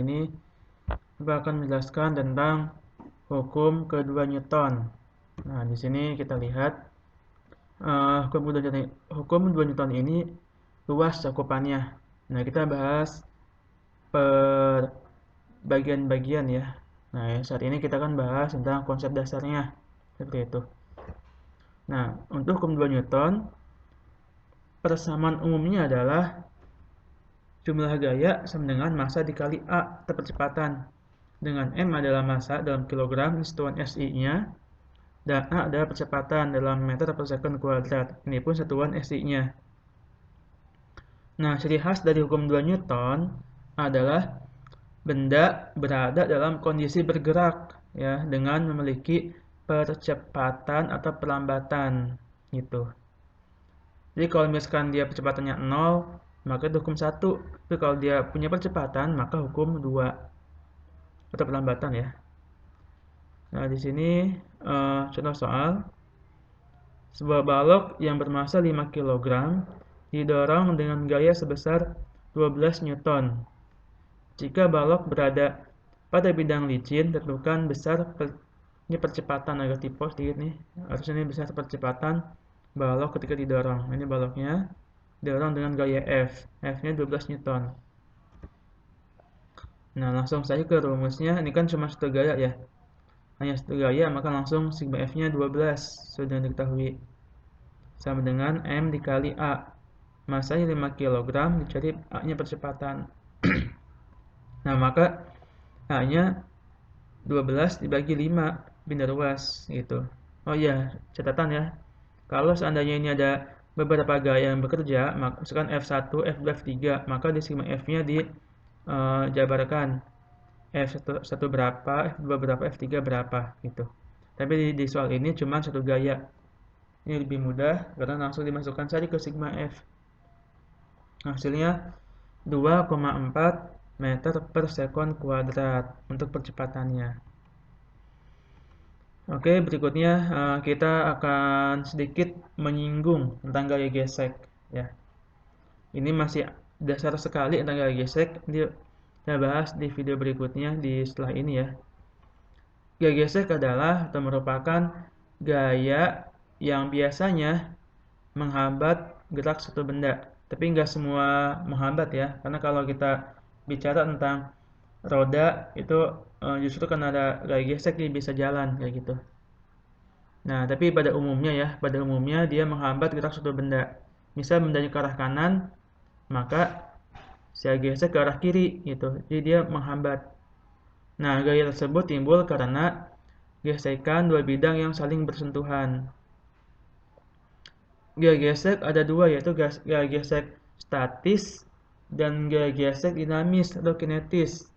sini kita akan menjelaskan tentang hukum kedua Newton. Nah, di sini kita lihat hukum kedua Newton ini luas cakupannya. Nah, kita bahas per bagian-bagian ya. Nah, saat ini kita akan bahas tentang konsep dasarnya seperti itu. Nah, untuk hukum kedua Newton, persamaan umumnya adalah jumlah gaya sama dengan massa dikali A atau percepatan, dengan M adalah massa dalam kilogram satuan SI-nya, dan A adalah percepatan dalam meter per second kuadrat. Ini pun satuan SI-nya. Nah, ciri khas dari hukum 2 Newton adalah benda berada dalam kondisi bergerak ya, dengan memiliki percepatan atau perlambatan gitu. Jadi kalau misalkan dia percepatannya 0, maka itu hukum 1. Tapi kalau dia punya percepatan, maka hukum 2 atau perlambatan ya. Nah, di sini contoh soal. Sebuah balok yang bermassa 5 kg didorong dengan gaya sebesar 12 Newton. Jika balok berada pada bidang licin, tentukan besar ini percepatan, agak typo sedikit nih. Harusnya ini besar percepatan balok ketika didorong. Ini baloknya didorong dengan gaya F. F-nya 12 Newton. Nah, langsung saja ke rumusnya. Ini kan cuma satu gaya ya. Hanya satu gaya, maka langsung sigma F-nya 12. Sudah diketahui. Sama dengan M dikali A. Massanya 5 kg, dicari A-nya percepatan. Nah, maka A-nya 12 dibagi 5, bina ruas gitu. Oh iya, catatan ya. Kalau seandainya ini ada beberapa gaya yang bekerja, misalkan F1, F2, F3, maka di sigma F-nya dijabarkan. F1 berapa, F2 berapa, F3 berapa gitu. Tapi di soal ini cuma satu gaya. Ini lebih mudah karena langsung dimasukkan saja ke sigma F. Hasilnya 2,4 meter per sekon kuadrat untuk percepatannya. Oke, berikutnya kita akan sedikit menyinggung tentang gaya gesek ya. Ini masih dasar sekali tentang gaya gesek. Kita bahas di video berikutnya setelah ini ya. Gaya gesek adalah atau merupakan gaya yang biasanya menghambat gerak suatu benda. Tapi nggak semua menghambat ya. Karena kalau kita bicara tentang roda itu justru karena ada gaya gesek dia bisa jalan kayak gitu. Nah, tapi pada umumnya dia menghambat gerak suatu benda. Misal bendanya ke arah kanan, maka saya gesek ke arah kiri gitu. Jadi dia menghambat. Nah, gaya tersebut timbul karena gesekan dua bidang yang saling bersentuhan. Gaya gesek ada dua, yaitu gaya gesek statis dan gaya gesek dinamis atau kinetis.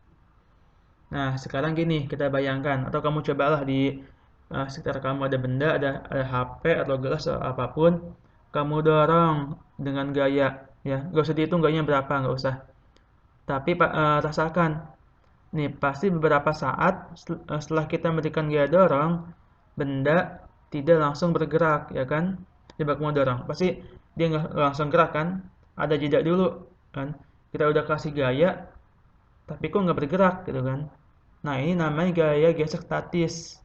Nah, sekarang gini, kita bayangkan, atau kamu cobalah di sekitar kamu ada benda, ada HP atau gelas atau apapun, kamu dorong dengan gaya, ya, gak usah dihitung gayanya berapa, gak usah. Tapi rasakan, nih pasti beberapa saat setelah kita memberikan gaya dorong, benda tidak langsung bergerak, ya kan? Coba kamu dorong, pasti dia nggak langsung gerak kan? Ada jeda dulu, kan? Kita udah kasih gaya, tapi kok nggak bergerak, gitu kan? Nah, ini namanya gaya gesek statis.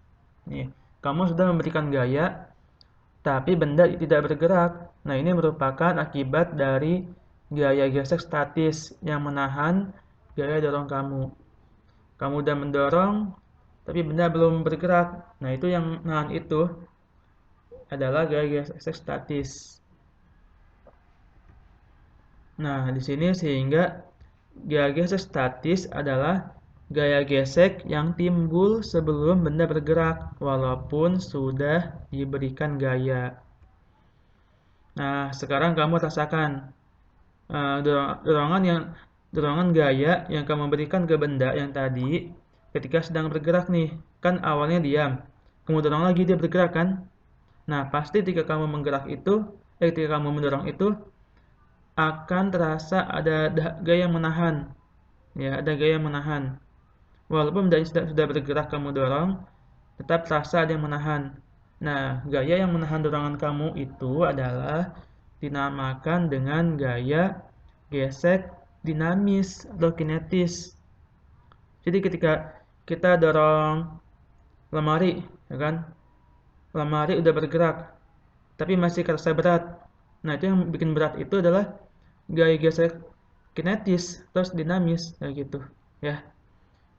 Nih, kamu sudah memberikan gaya, tapi benda tidak bergerak. Nah, ini merupakan akibat dari gaya gesek statis yang menahan gaya dorong kamu. Kamu udah mendorong, tapi benda belum bergerak. Nah, itu yang menahan itu adalah gaya gesek statis. Nah, di sini sehingga gaya gesek statis adalah gaya gesek yang timbul sebelum benda bergerak, walaupun sudah diberikan gaya. Nah, sekarang kamu rasakan dorongan gaya yang kamu berikan ke benda yang tadi ketika sedang bergerak nih. Kan awalnya diam, kamu dorong lagi dia bergerak kan? Nah, pasti ketika kamu mendorong itu akan terasa ada gaya yang menahan. Ya, ada gaya yang menahan. Walaupun benda sudah bergerak kamu dorong, tetap terasa ada yang menahan. Nah, gaya yang menahan dorongan kamu itu adalah dinamakan dengan gaya gesek dinamis atau kinetis. Jadi ketika kita dorong lemari, ya kan? Lemari udah bergerak, tapi masih kerasa berat. Nah, itu yang bikin berat itu adalah gaya gesek kinetis, terus dinamis, kayak gitu, ya.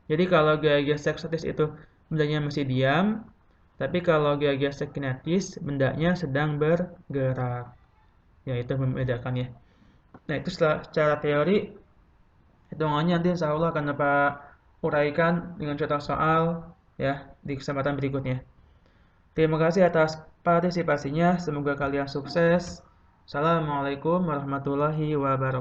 Jadi kalau gaya gesek statis itu bendanya masih diam, tapi kalau gaya gesek kinetis bendanya sedang bergerak. Ya, itu membedakannya. Nah, itu secara teori, hitungannya nanti insya Allah akan Bapak uraikan dengan contoh soal ya di kesempatan berikutnya. Terima kasih atas partisipasinya. Semoga kalian sukses. Assalamualaikum warahmatullahi wabarakatuh.